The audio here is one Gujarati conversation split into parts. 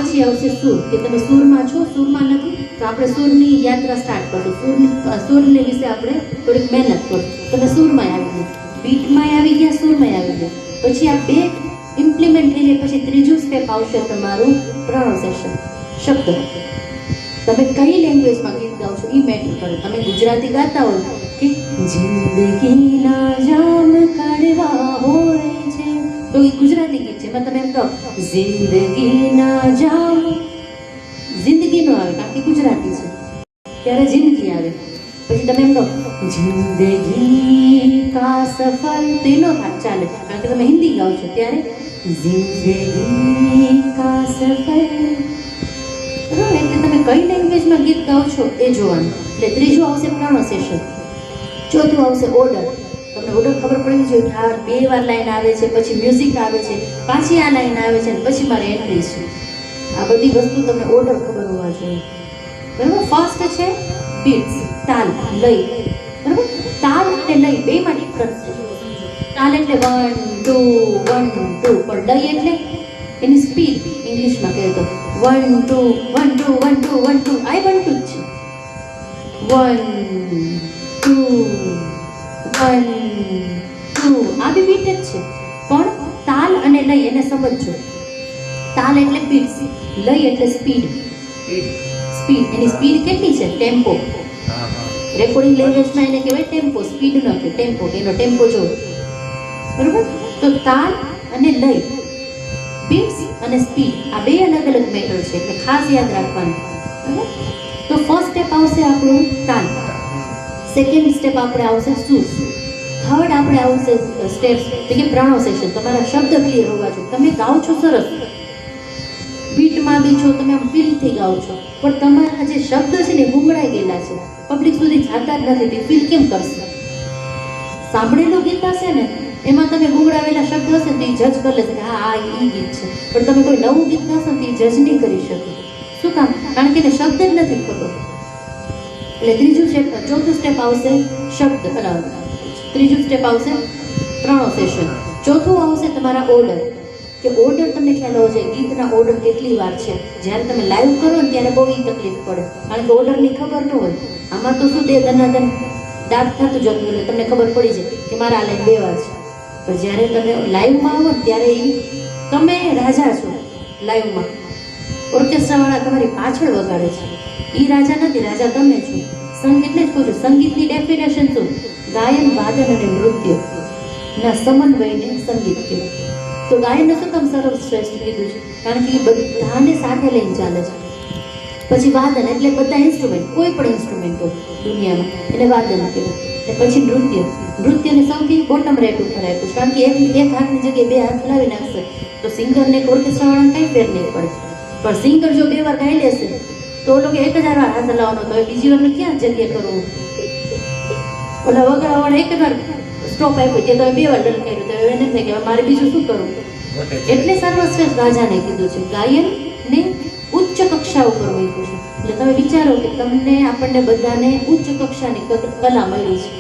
પછી આવશે સૂર, કે તમે સૂરમાં છો, સૂરમાં નથી, તો આપણે સૂરની યાત્રા સ્ટાર્ટ કરશું. સૂરને વિશે આપણે થોડીક મહેનત કરો. તમે સૂરમાં આવી ગયા, બીટમાં આવી ગયા, સૂરમાં આવી ગયા. પછી આ બે ઇમ્પ્લિમેન્ટ થઈ જાય પછી ત્રીજું સ્ટેપ આવશે તમારું પ્રોનાઉન્સિએશન. શબ્દ તમે કઈ લેંગ્વેજમાં ગીત ગાઓ છો એ મેટર કરે. તમે ગુજરાતી ગાતા હોય કે જિંદગીના જામ કાઢવા હોય છે, તો એ ગુજરાતી ગીત છે. એમાં તમે એમ કહો જિંદગીના જામ, જિંદગી નો આવે કારણ કે ગુજરાતી છે, ત્યારે જિંદગી આવે. પછી તમે એમ કહો જિંદગી કા સફર, તો એનો ચાલે કારણ કે તમે હિન્દી ગાઓ છો, ત્યારે જિંદગી કા સફર. બરાબર, એટલે તમે કઈ લેંગ્વેજમાં ગીત ગાઓ છો એ જોવાનું. એટલે ત્રીજું આવશે પ્રોનાઉન્સિએશન, ચોથું આવશે ઓર્ડર. તમને ઓર્ડર ખબર પડવી જોઈએ કે આ બે વાર લાઈન આવે છે, પછી મ્યુઝિક આવે છે, પાછી આ લાઈન આવે છે, પછી મારે એન્ટ્રી છે. આ બધી વસ્તુ તમને ઓર્ડર ખબર હોવા જોઈએ. બરાબર, ફર્સ્ટ છે બીટ્સ, તાલ, લય. બરાબર, તાલ અને લય બેમાં ડિફરન્સ છે. તાલ એટલે 1 2 1 2, પણ લય એટલે એની સ્પીડ. ઇંગ્લિશમાં કહે તો 1 2 1 2 1 2 1 2, આ 1 2 જ છે. 1 2 1 2, આ બી બીટ જ છે. પણ તાલ અને લય એને સમજો. તાલ એટલે બીટ્સ, લય એટલે સ્પીડ. સ્પીડ, એની સ્પીડ કેટલી છે? ટેમ્પો. રેકોર્ડિંગ લેંગ્વેજમાં એને કહેવાય ટેમ્પો, સ્પીડ ન કે ટેમ્પો. એનો ટેમ્પો જો. બરાબર, તો તાલ અને લય, બીટ્સ અને સ્પીડ, આ બે અલગ અલગ મેટર છે, એટલે ખાસ યાદ રાખવાનું. બરાબર, તો ફર્સ્ટ સ્ટેપ આવશે આપણું તાલ, સેકન્ડ સ્ટેપ આપણે આવશે સૂર, થર્ડ આપણે આવશે સ્ટેપ એટલે કે પ્રોનાઉન્સિએશન. તમારા શબ્દ ક્લિયર હોવા જોઈએ. તમે ગાઓ છો સરસ, બીટમાં બી છો, તમે આમ ફીલથી ગાઓ છો, પણ તમારા જે શબ્દ છે ને ગુંગળાઈ ગયેલા છે, પબ્લિક સુધી જાતા જ નથી, તે ફીલ કેમ કરશે? સાંભળેલું ગીત હશે ને એમાં તમે ગુંગળાવેલા શબ્દ હશે તો એ જજ કરી લેશે કે હા આ એ ગીત છે, પણ તમે કોઈ નવું ગીત ગાશો તો એ જજ નહીં કરી શકે. શું કામ? કારણ કે એને શબ્દ જ નથી ખબર. એટલે ત્રીજું સ્ટેપ, ચોથું સ્ટેપ આવશે શબ્દ, ત્રીજું સ્ટેપ આવશે પ્રોનાઉન્સિએશન, ચોથું આવશે તમારા ઓર્ડર. કે ઓર્ડર તમને ખ્યાલ હોવો જોઈએ, ગીતના ઓર્ડર કેટલી વાર છે. જ્યારે તમે લાઈવ કરો ને ત્યારે બહુ તકલીફ પડે, કારણ કે ઓર્ડરની ખબર ન હોય. આમાં તો શું તે ધનાધન દાંત થતું જતું, એટલે તમને ખબર પડી જાય કે મારા આ લાઈન 2 વાર છે. પણ જ્યારે તમે લાઈવમાં આવો ને ત્યારે તમે રાજા છો. લાઈવમાં ઓર્કેસ્ટ્રાવાળા તમારી પાછળ વગાડે છે, એ રાજા નથી, રાજા તમે છો. એટલે જ કહું છું, સંગીતની ડેફિનેશન શું? ગાયન, વાદન અને નૃત્ય ના સમન્વયને સંગીત કહેવાય. તો ગાયનને શું કામ સર્વશ્રેષ્ઠ કીધું છે? કારણ કે એ બધાને સાથે લઈને ચાલે છે. પછી વાદન એટલે બધા ઇન્સ્ટ્રુમેન્ટ, કોઈ પણ ઇન્સ્ટ્રુમેન્ટ હોય દુનિયામાં એને વાદન કહેવાય. અને પછી નૃત્ય, નૃત્યને સૌથી બોટમ રેટ ઉપર આપ્યું, કારણ કે એક હાથની જગ્યાએ 2 હાથ લાવી નાખશે તો સિંગરને ઓર્કેસ્ટ્રાવાળાને કંઈ ફેર નહીં પડે. પણ સિંગર જો 2 વાર ગાઈ લેશે તો લોકો 1000 વાર હાથ લાવવાનો, તો બીજી વારને ક્યાં જગ્યા કરવું? ઓલા વગાડવાવાળા 1 વાર સ્ટોપ આપ્યો તે તમે 2 વાર ડન કર્યું, તો એને થાય કે મારે બીજું શું કરવું? એટલે સર્વશ્રેષ્ઠ રાજાને કીધું છે, ગાયનને ઉચ્ચ કક્ષા ઉપર મૂક્યું છે. એટલે તમે વિચારો કે તમને, આપણને બધાને ઉચ્ચ કક્ષાની કલા મળી છે.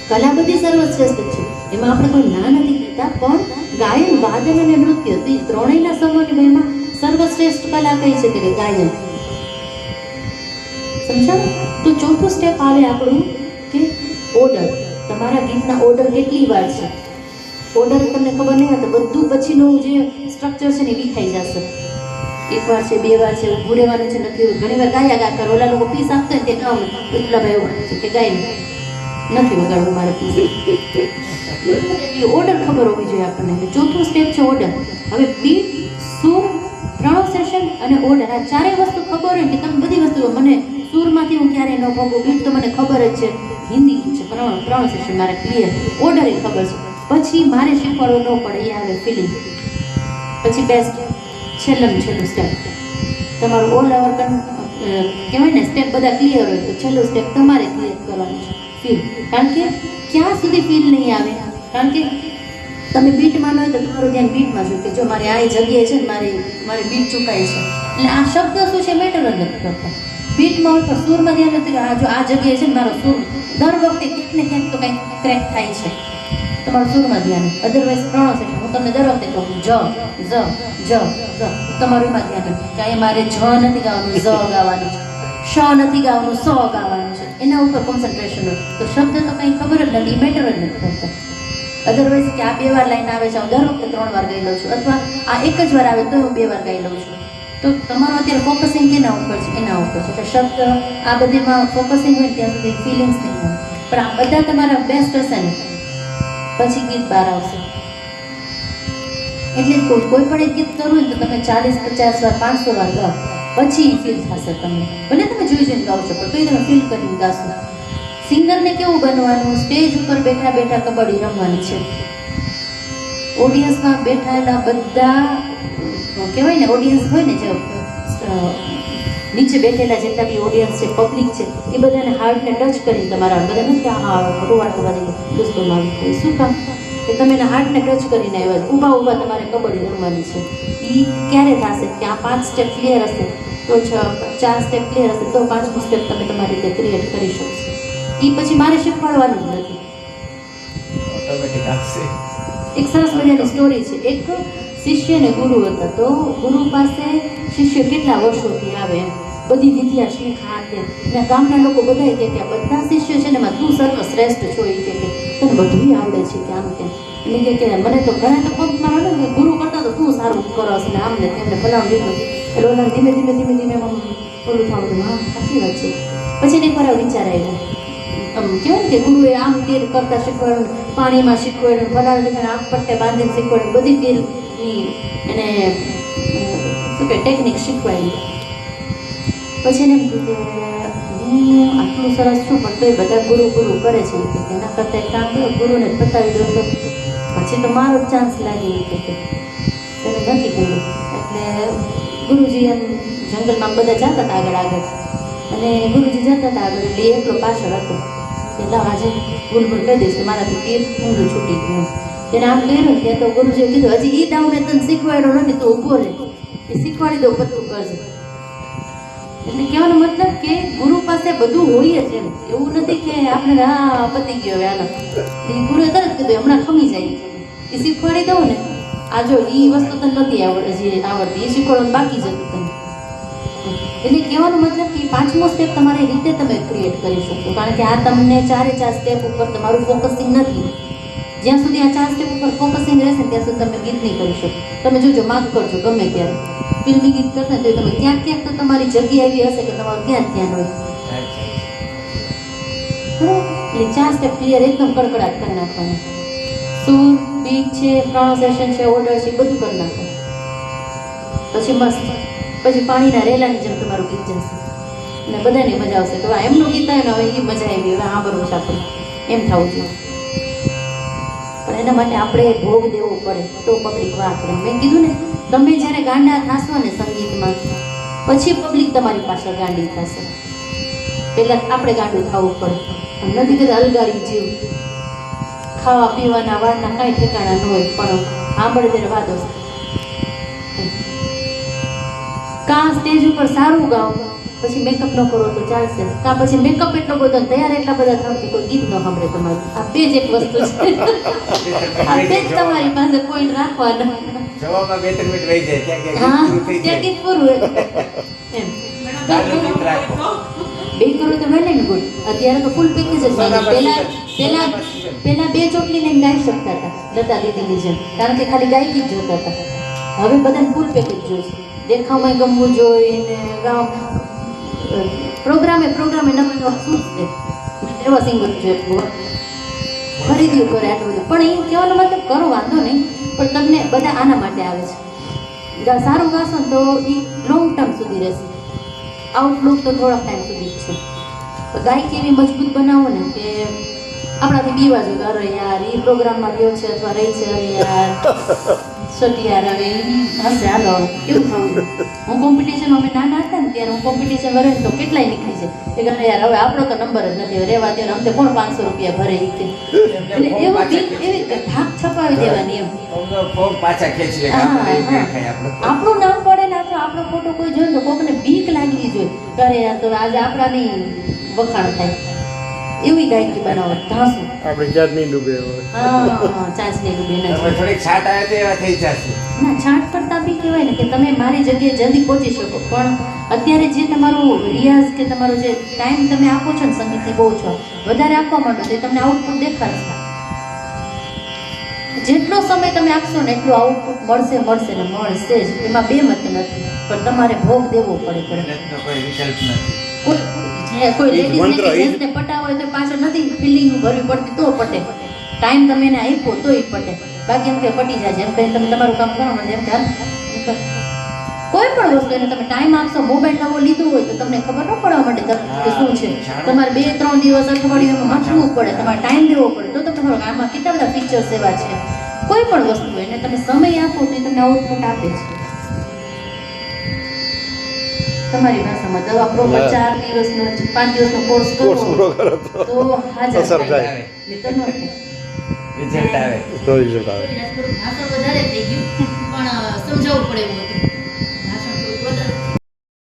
કલા બધી સર્વશ્રેષ્ઠ છે, એમાં આપણે કોઈ ના નથી કહેતા, પણ ગાયન, વાદન અને નૃત્ય તે ત્રણેયના સમન્વયમાં સર્વશ્રેષ્ઠ કલા કઈ છે કે ગાયન. સમજાવો? તો ચોથું સ્ટેપ આવે આપણું કે ઓર્ડર. તમારા ગીતના ઓર્ડર કેટલી વાર છે? ઓર્ડર તમને ખબર નહીં હોય તો બધું પછીનું જે સ્ટ્રક્ચર છે ને એ વિખાઈ જશે. 1 વાર છે, 2 વાર છે, ઊભું રહેવાનું છે, નથી. ઘણી વાર ગાયા કર, ઓલા લોકો પીસ આપતા હોય તે કામ એટલા ભાઈ એવું છે કે ગાય નથી વગાડવું મારે પીસ. ઓર્ડર ખબર હોવી જોઈએ આપણને. ચોથું સ્ટેપ છે ઓર્ડર. હવે બીટ, સૂર, પ્રોનાઉન્સિએશન અને ઓર્ડર, આ ચારેય વસ્તુ ખબર હોય કે તમે બધી વસ્તુઓ, મને સૂરમાંથી હું ક્યારેય ન ભોગું, બીટ તો મને ખબર જ છે, હિન્દી છે, પ્રોનાઉન્સિએશન મારે ક્લિયર, ઓર્ડર એ ખબર છે. પછી મારે શીખવાડવું ન પડે, એ આવે ફિલિંગ. પછી બેસ્ટ છેલ્લું સ્ટેપ તમારું ઓલ ઓવર કહેવાય ને, સ્ટેપ બધા ક્લિયર હોય તો છેલ્લું સ્ટેપ તમારે ક્લિયર કરવાનું છે, ફીલ. કારણ કે ક્યાં સુધી ફીલ નહીં આવે? કારણ કે તમે બીટમાં ન હોય તો તમારું ધ્યાન બીટમાં છે કે જો મારે આ જગ્યાએ છે ને મારે બીટ ચૂકાય છે, એટલે આ શબ્દ શું છે મેટર જ નથી કરતા. બીટમાં હોય તો સૂરમાં ધ્યાન નથી કે આ જો આ જગ્યાએ છે ને મારો સૂર દર વખતે ક્યાંક ને ક્યાંક તો કંઈક ક્રેક થાય છે. તમારું સુરમાં ધ્યાન. અધરવાઇઝ પ્રોનાઉન્સિએશન હું તમને દર વખતે કહું જ તમારું એમાં ધ્યાન હોય કે અહીંયા મારે જ નથી ગાવાનું, ઝ ગાવાનું છે, શ નથી ગાવાનું, સ ગાવાનું છે, એના ઉપર કોન્સન્ટ્રેશન હોય તો શબ્દ તો કંઈ ખબર જ નથી, મેટર જ નથી કરતા. અધરવાઇઝ કે આ 2 વાર લાઈન આવે છે, હું દર વખતે 3 વાર ગાઈ લઉં છું, અથવા આ એક જ વાર આવે તો હું 2 વાર ગાઈ લઉં છું, તો તમારું અત્યારે ફોકસિંગ કેના ઉપર છે? એના ઉપર છે. એટલે શબ્દ આ બધીમાં ફોકસિંગ હોય ત્યાં સુધી ફિલિંગ્સ નહીં હોય, પણ આ બધા તમારા બેસ્ટ હશે ને પછી ગીત બહાર આવશે. એટલે કોઈ પણ એક ગીત કરવું ને તો તમે 40, 50 વાર, 500 વાર ગાઓ, પછી ફીલ થશે તમને. ભલે તમે જોઈને ગાઓ છો પણ તોય તમે ફીલ કરીને ગાશો. સિંગરને કેવું બનવાનું? સ્ટેજ ઉપર બેઠા બેઠા કબડ્ડી રમવાની છે. ઓડિયન્સમાં બેઠાયેલા બધા કહેવાય ને, ઓડિયન્સ હોય ને, જે નીચે બેઠેલા જેટલા બી ઓડિયન્સ છે, પબ્લિક છે, એ બધાને હાર્ટને ટચ કરીને તમારા બધા નથી આ રોવાડવા દે દોસ્તોમાં આવી શું કામ કે તમે એના હાર્ટને ટચ કરીને આવ્યા. ઊભા ઊભા તમારે કબડ્ડી રમવાની છે. એ ક્યારે થશે કે આ 5 સ્ટેપ ક્લિયર હશે તો 4 સ્ટેપ ક્લિયર હશે તો 5મું સ્ટેપ તમે તમારી રીતે ક્રિએટ કરી શકશો. એ પછી મારે શીખવાડવાનું જ નથી, ઓટોમેટિક આવશે. એક સરસ મજાની સ્ટોરી છે. એક શિષ્ય ને ગુરુ હતા, તો ગુરુ પાસે શિષ્ય કેટલા વર્ષોથી આવે, બધી વિદ્યા શીખા કે ગામના લોકો બધા કે બધા શિષ્ય છે ને એમાં તું સર્વશ્રેષ્ઠ છો. એ કે તને બધું આવડે છે કે આમ તેમ. એટલે કે મને તો ઘણા તો પગ મારો ને ગુરુ કરતા તો તું સારું કરસ ને આમ ને તેમને ફલાણું દીકરું. એટલે ઓલા ધીમે ધીમે ઓલું થવાનું. હા સાચી વાત છે. પછી એને એકવાર વિચાર આવ્યો, આમ કહેવાય ને કે ગુરુએ આમ તીર કરતા શીખવાડ્યું, પાણીમાં શીખવાડ્યું, ફલાણું આંખ પટ્ટે બાંધીને શીખવાડ્યું, બધી તીરની એને શું કહે ટેકનિક શીખવાડી. પછી એને એમ કીધું કે હું આટલું સરસ છું પણ તોય બધા ગુરુ કરે છે. કે એના કરતાં એક કામ કરો, ગુરુને બતાવી દો તો પછી તો મારો જ ચાન્સ લાગી. કે એને નથી કર્યું. એટલે ગુરુજી એમ જંગલમાં બધા જતા હતા આગળ, અને ગુરુજી જતા હતા આગળ, એટલે એકલો પાછળ હતો. એટલે આજે બુલબુલ કહી દઈશ કે મારાથી તીર ઊંધું છૂટી ગયું. એને આમ કર્યું ત્યાં તો ગુરુજીએ કીધું હજી એ દાવ મેં તને શીખવાડ્યો નથી તો ઊભો રહે, એ શીખવાડી દો પતું કરશે. એટલે કહેવાનો મતલબ કે ગુરુ પાસે બધું હોય જ એમ, એવું નથી કે આપણે હા પતી ગયો હવે આના. એ ગુરુએ તરત કીધું હમણાં ખમી જાય, એ શીખવાડી દઉં ને આ જો એ વસ્તુ તને નથી આવડતી, એ શીખવાડવાનું બાકી જ હતું તને. એટલે કહેવાનો મતલબ કે 5મો સ્ટેપ તમારી રીતે તમે ક્રિએટ કરી શકો, કારણ કે આ તમને 4 સ્ટેપ ઉપર તમારું ફોકસિંગ નથી. જ્યાં સુધી આ 4 સ્ટેપ ઉપર ફોકસિંગ રહેશે ત્યાં સુધી તમે ગીત નહીં કરી શકો. તમે જોજો માગ કરજો ગમે ત્યારે ફિલ્મી ગીત કરતા તો તમે ક્યાંક ક્યાંક તો તમારી જગ્યા એવી હશે કે તમારું ત્યાં ધ્યાન હોય. એટલે 4 સ્ટેપ ક્લિયર એકદમ કડકડાટ કરી નાખવાના. સૂર, બીટ છે, પ્રોનાઉન્સિએશન છે, ઓર્ડર છે, બધું કરી નાખવાનું. પછી મસ્ત, પછી પાણીના રેલાની જેમ તમારું ગીત જશે અને બધાને મજા આવશે. તો એમનું ગીત આવે ને હવે એ મજા આવી, હવે સાંભળવું છે આપણે, એમ થવું જોઈએ. પણ એના માટે આપણે ભોગ દેવો પડે તો પબ્લિક વાહ કરે. મેં કીધું ને, તમે જ્યારે ગાંડા થશો ને સંગીતમાં પછી પબ્લિક તમારી પાછળ ગાંડી થશે. પહેલાં આપણે ગાંડું થવું પડે. નથી કહેતા અલગારી જીવ, ખાવા પીવાના વાળના કાંઈ ઠેકાણા ન હોય, પણ સાંભળે ત્યારે વાદો કાં સ્ટેજ ઉપર સારું ગાઓ પછી મેકઅપ ન કરો તો ચાલશે, કાં પછી મેકઅપ એટલો બધો તૈયાર એટલા બધા થાવ કે કોઈ ગીત ન સાંભળે તમારું. આ બે જ એક વસ્તુ છે, આ બે જ તમારી પાસે પોઈન્ટ રાખવાના. જવામાં 2-3 મિનિટ વહી જાય હા ત્યાં ગીત પૂરું એમ બે કરો તો વેલ એન્ડ ગુડ. અત્યારે તો ફૂલ પેકેજ જ પહેલા 2 ચોટલી લઈને ગાઈ શકતા હતા લતા દીદીની જેમ, કારણ કે ખાલી ગાયકી જ જોતા હતા. હવે બધાને ફૂલ પેકેજ જોઈશે, દેખાવમાં ગમવું જોઈએ ને પ્રોગ્રામે નવા શું છે એવા સિંગર જોઈએ, ખરીદ્યું કરે આટલું બધું. પણ એ કહેવાનો મતલબ કરો વાંધો નહીં, પણ તમને બધા આના માટે આવે છે. સારું ગાશો ને તો એ લોંગ ટર્મ સુધી રહેશે, આઉટલુક તો થોડાક ટાઈમ સુધી જ છે. ગાયકી એવી મજબૂત બનાવો ને કે આપણાથી બીવા જોઈએ, અરે યાર એ પ્રોગ્રામમાં ગયો છે અથવા રહી છે, અરે યાર સટિયાર હવે હશે હાલો કેવું થવું. હું કોમ્પિટિશનમાં અમે નાના હતા ને ત્યારે હું કોમ્પિટિશન ભરે ને તો કેટલાય નીકળી છે એ કે યાર હવે આપણો તો નંબર જ નથી, રહેવા દે ને અમને કોણ 500 રૂપિયા ભરે એ કે. એટલે એવું એવી ધાક છપાવી દેવાની એમ, પાછા ખેંચી આપણું નામ પડે ને અથવા આપણો ફોટો કોઈ જોઈ તો કોઈને બીક લાગવી જોઈએ, અરે યાર તો આજે આપણા નહીં વખાણ થાય. એવી ગાયકી બનાવો ધાસુ. આપણે જાત નહીં ડૂબે હવે. હા ચાસની ડૂબે તમે નથી. થોડીક છાટ આવે તો એવા થઈ જશે. ના છાટ કરતા બી કહેવાય ને કે તમે મારી જગ્યાએ જલ્દી પહોંચી શકો, પણ અત્યારે જે તમારું રિયાઝ કે તમારો જે ટાઈમ તમે આપો છો ને સંગીતને બહુ છો વધારે આપવા માંડો તો એ તમને આઉટપુટ દેખાડશે. જેટલો સમય તમે આપશો ને એટલું આઉટપુટ મળશે ને મળશે જ. એમાં બે મત નથી, પણ તમારે ભોગ દેવો પડે. મહેનતનો કોઈ વિકલ્પ નથી. કોઈ એ જ લેડીઝને મંત્ર, કે એ જ. જેન્ટ્સને પટાવો હોય તો પાછળ નથી ફિલિંગ ભરવી પડતી તો પટે. ટાઈમ તમે એને આપ્યો તોય પટે. બાકી એમ કે પટી જાય છે એમ કહીને તમે તમારું કામ કરો ને એમ કે હાલ, એમ કર. કોઈ પણ વસ્તુ એને તમે ટાઈમ આપશો. મોબાઈલ નવો લીધો હોય તો તમને ખબર ન પડવા માટે કે શું છે. તમારે 2-3 દિવસ અઠવાડિયું એમાં વાંચવું પડે, તમારે ટાઈમ દેવો પડે તો તમને ખબર આમાં કેટલા બધા ફીચર્સ એવા છે. કોઈ પણ વસ્તુ એને તમે સમય આપો તો એ તમને આઉટપુટ આપે છે. તમારી ભાષામાં દવા પ્રોપર 4 દિવસનો 5 દિવસનો કોર્સ કોર્સ પૂરો કરો કરો તો તો હાજર અસર થાય. થાય. નહીંતર ન થાય. રિઝલ્ટ આવે. તો રિઝલ્ટ આવે. થોડું ભાષણ વધારે થઈ ગયું પણ સમજાવવું પડે એવું હતું.